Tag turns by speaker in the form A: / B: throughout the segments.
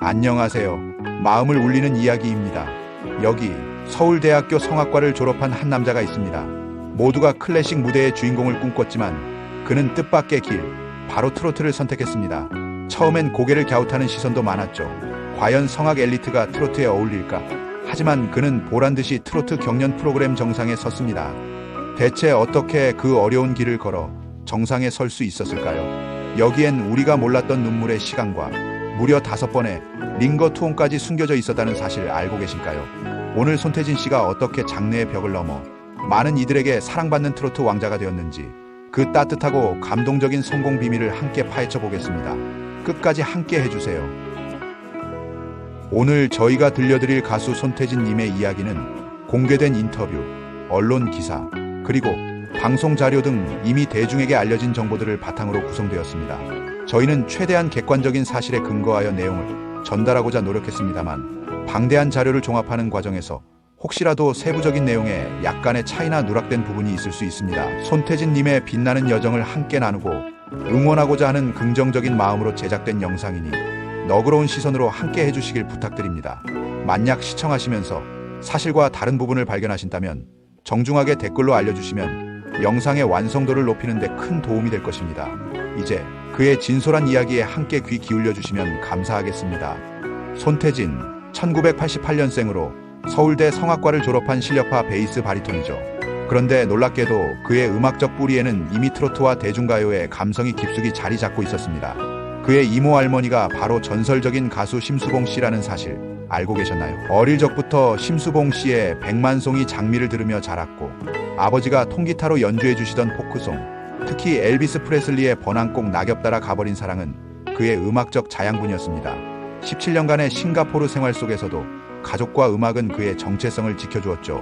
A: 안녕하세요. 마음을 울리는 이야기입니다. 여기 서울대학교 성악과를 졸업한 한 남자가 있습니다. 모두가 클래식 무대의 주인공을 꿈꿨지만 그는 뜻밖의 길, 바로 트로트를 선택했습니다. 처음엔 고개를 갸웃하는 시선도 많았죠. 과연 성악 엘리트가 트로트에 어울릴까? 하지만 그는 보란듯이 트로트 경연 프로그램 정상에 섰습니다. 대체 어떻게 그 어려운 길을 걸어 정상에 설 수 있었을까요? 여기엔 우리가 몰랐던 눈물의 시간과 무려 5번의 링거 투혼까지 숨겨져 있었다는 사실 알고 계실까요? 오늘 손태진 씨가 어떻게 장르의 벽을 넘어 많은 이들에게 사랑받는 트로트 왕자가 되었는지, 그 따뜻하고 감동적인 성공 비밀을 함께 파헤쳐 보겠습니다. 끝까지 함께 해주세요. 오늘 저희가 들려드릴 가수 손태진 님의 이야기는 공개된 인터뷰, 언론 기사, 그리고 방송 자료 등 이미 대중에게 알려진 정보들을 바탕으로 구성되었습니다. 저희는 최대한 객관적인 사실에 근거하여 내용을 전달하고자 노력했습니다만, 방대한 자료를 종합하는 과정에서 혹시라도 세부적인 내용에 약간의 차이나 누락된 부분이 있을 수 있습니다. 손태진 님의 빛나는 여정을 함께 나누고 응원하고자 하는 긍정적인 마음으로 제작된 영상이니 너그러운 시선으로 함께 해주시길 부탁드립니다. 만약 시청하시면서 사실과 다른 부분을 발견하신다면 정중하게 댓글로 알려주시면 영상의 완성도를 높이는 데 큰 도움이 될 것입니다. 이제 그의 진솔한 이야기에 함께 귀 기울여 주시면 감사하겠습니다. 손태진, 1988년생으로 서울대 성악과를 졸업한 실력파 베이스 바리톤이죠. 그런데 놀랍게도 그의 음악적 뿌리에는 이미 트로트와 대중가요의 감성이 깊숙이 자리 잡고 있었습니다. 그의 이모 할머니가 바로 전설적인 가수 심수봉 씨라는 사실 알고 계셨나요? 어릴 적부터 심수봉 씨의 백만송이 장미를 들으며 자랐고, 아버지가 통기타로 연주해 주시던 포크송, 특히 엘비스 프레슬리의 번안곡 낙엽 따라 가버린 사랑은 그의 음악적 자양분이었습니다. 17년간의 싱가포르 생활 속에서도 가족과 음악은 그의 정체성을 지켜주었죠.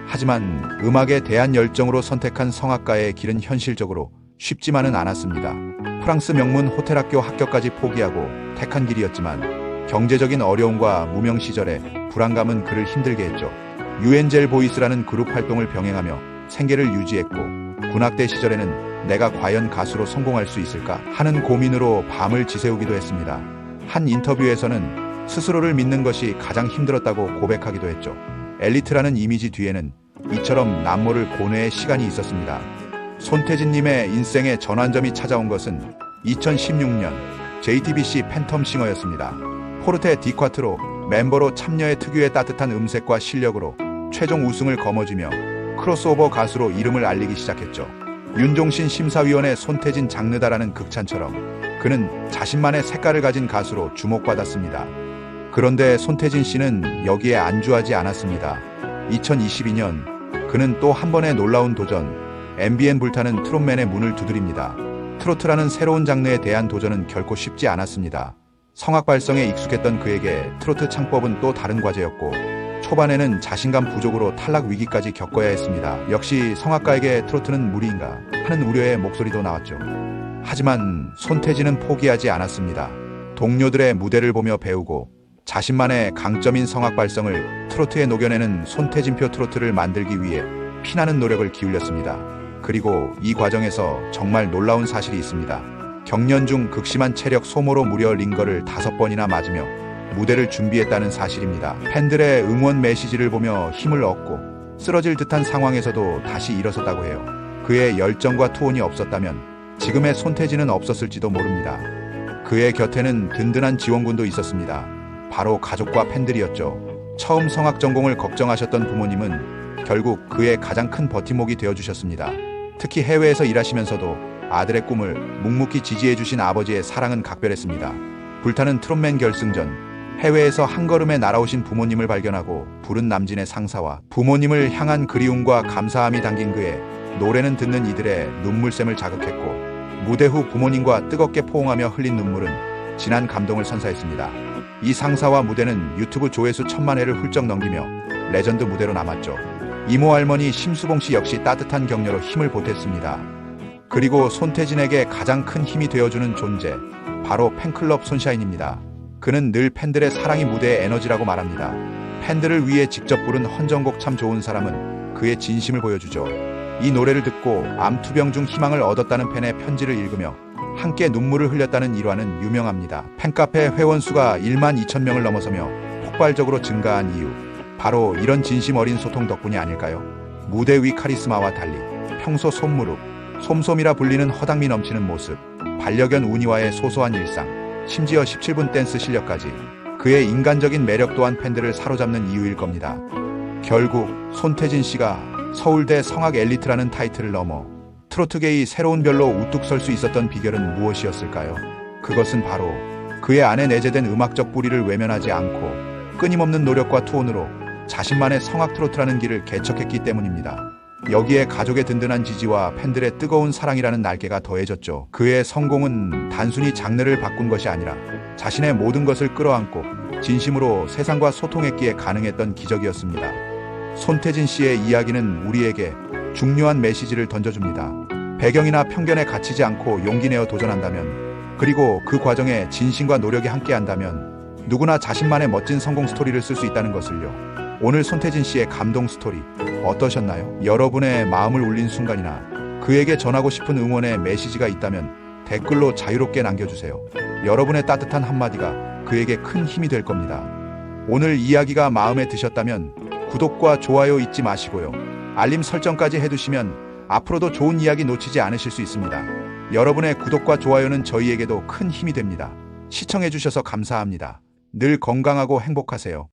A: 하지만 음악에 대한 열정으로 선택한 성악가의 길은 현실적으로 쉽지만은 않았습니다. 프랑스 명문 호텔학교 합격까지 포기하고 택한 길이었지만 경제적인 어려움과 무명 시절에 불안감은 그를 힘들게 했죠. 유엔젤 보이스라는 그룹 활동을 병행하며 생계를 유지했고, 군악대 시절에는 내가 과연 가수로 성공할 수 있을까 하는 고민으로 밤을 지새우기도 했습니다. 한 인터뷰에서는 스스로를 믿는 것이 가장 힘들었다고 고백하기도 했죠. 엘리트라는 이미지 뒤에는 이처럼 남모를 고뇌의 시간이 있었습니다. 손태진님의 인생의 전환점이 찾아온 것은 2016년 JTBC 팬텀싱어였습니다. 포르테 디콰트로 멤버로 참여해 특유의 따뜻한 음색과 실력으로 최종 우승을 거머쥐며 크로스오버 가수로 이름을 알리기 시작했죠. 윤종신 심사위원의 손태진 장르다라는 극찬처럼 그는 자신만의 색깔을 가진 가수로 주목받았습니다. 그런데 손태진 씨는 여기에 안주하지 않았습니다. 2022년 그는 또 한 번의 놀라운 도전, MBN 불타는 트롯맨의 문을 두드립니다. 트로트라는 새로운 장르에 대한 도전은 결코 쉽지 않았습니다. 성악 발성에 익숙했던 그에게 트로트 창법은 또 다른 과제였고, 초반에는 자신감 부족으로 탈락 위기까지 겪어야 했습니다. 역시 성악가에게 트로트는 무리인가 하는 우려의 목소리도 나왔죠. 하지만 손태진은 포기하지 않았습니다. 동료들의 무대를 보며 배우고 자신만의 강점인 성악 발성을 트로트에 녹여내는 손태진표 트로트를 만들기 위해 피나는 노력을 기울였습니다. 그리고 이 과정에서 정말 놀라운 사실이 있습니다. 경연 중 극심한 체력 소모로 무려 링거를 5번이나 맞으며 무대를 준비했다는 사실입니다. 팬들의 응원 메시지를 보며 힘을 얻고 쓰러질 듯한 상황에서도 다시 일어섰다고 해요. 그의 열정과 투혼이 없었다면 지금의 손태진은 없었을지도 모릅니다. 그의 곁에는 든든한 지원군도 있었습니다. 바로 가족과 팬들이었죠. 처음 성악 전공을 걱정하셨던 부모님은 결국 그의 가장 큰 버팀목이 되어주셨습니다. 특히 해외에서 일하시면서도 아들의 꿈을 묵묵히 지지해주신 아버지의 사랑은 각별했습니다. 불타는 트롯맨 결승전, 해외에서 한 걸음에 날아오신 부모님을 발견하고 부른 남진의 상사와 부모님을 향한 그리움과 감사함이 담긴 그의 노래는 듣는 이들의 눈물샘을 자극했고, 무대 후 부모님과 뜨겁게 포옹하며 흘린 눈물은 진한 감동을 선사했습니다. 이 상사와 무대는 유튜브 조회수 1000만 회를 훌쩍 넘기며 레전드 무대로 남았죠. 이모 할머니 심수봉 씨 역시 따뜻한 격려로 힘을 보탰습니다. 그리고 손태진에게 가장 큰 힘이 되어주는 존재, 바로 팬클럽 손샤인입니다. 그는 늘 팬들의 사랑이 무대의 에너지라고 말합니다. 팬들을 위해 직접 부른 헌정곡 참 좋은 사람은 그의 진심을 보여주죠. 이 노래를 듣고 암투병 중 희망을 얻었다는 팬의 편지를 읽으며 함께 눈물을 흘렸다는 일화는 유명합니다. 팬카페 회원수가 1만 2천 명을 넘어서며 폭발적으로 증가한 이유, 바로 이런 진심 어린 소통 덕분이 아닐까요? 무대 위 카리스마와 달리 평소 손무릎, 솜솜이라 불리는 허당미 넘치는 모습, 반려견 우니와의 소소한 일상, 심지어 17분 댄스 실력까지 그의 인간적인 매력 또한 팬들을 사로잡는 이유일 겁니다. 결국 손태진 씨가 서울대 성악 엘리트라는 타이틀을 넘어 트로트계의 새로운 별로 우뚝 설 수 있었던 비결은 무엇이었을까요? 그것은 바로 그의 안에 내재된 음악적 뿌리를 외면하지 않고 끊임없는 노력과 투혼으로 자신만의 성악 트로트라는 길을 개척했기 때문입니다. 여기에 가족의 든든한 지지와 팬들의 뜨거운 사랑이라는 날개가 더해졌죠. 그의 성공은 단순히 장르를 바꾼 것이 아니라 자신의 모든 것을 끌어안고 진심으로 세상과 소통했기에 가능했던 기적이었습니다. 손태진 씨의 이야기는 우리에게 중요한 메시지를 던져줍니다. 배경이나 편견에 갇히지 않고 용기 내어 도전한다면, 그리고 그 과정에 진심과 노력이 함께한다면 누구나 자신만의 멋진 성공 스토리를 쓸 수 있다는 것을요. 오늘 손태진 씨의 감동 스토리 어떠셨나요? 여러분의 마음을 울린 순간이나 그에게 전하고 싶은 응원의 메시지가 있다면 댓글로 자유롭게 남겨주세요. 여러분의 따뜻한 한마디가 그에게 큰 힘이 될 겁니다. 오늘 이야기가 마음에 드셨다면 구독과 좋아요 잊지 마시고요. 알림 설정까지 해두시면 앞으로도 좋은 이야기 놓치지 않으실 수 있습니다. 여러분의 구독과 좋아요는 저희에게도 큰 힘이 됩니다. 시청해주셔서 감사합니다. 늘 건강하고 행복하세요.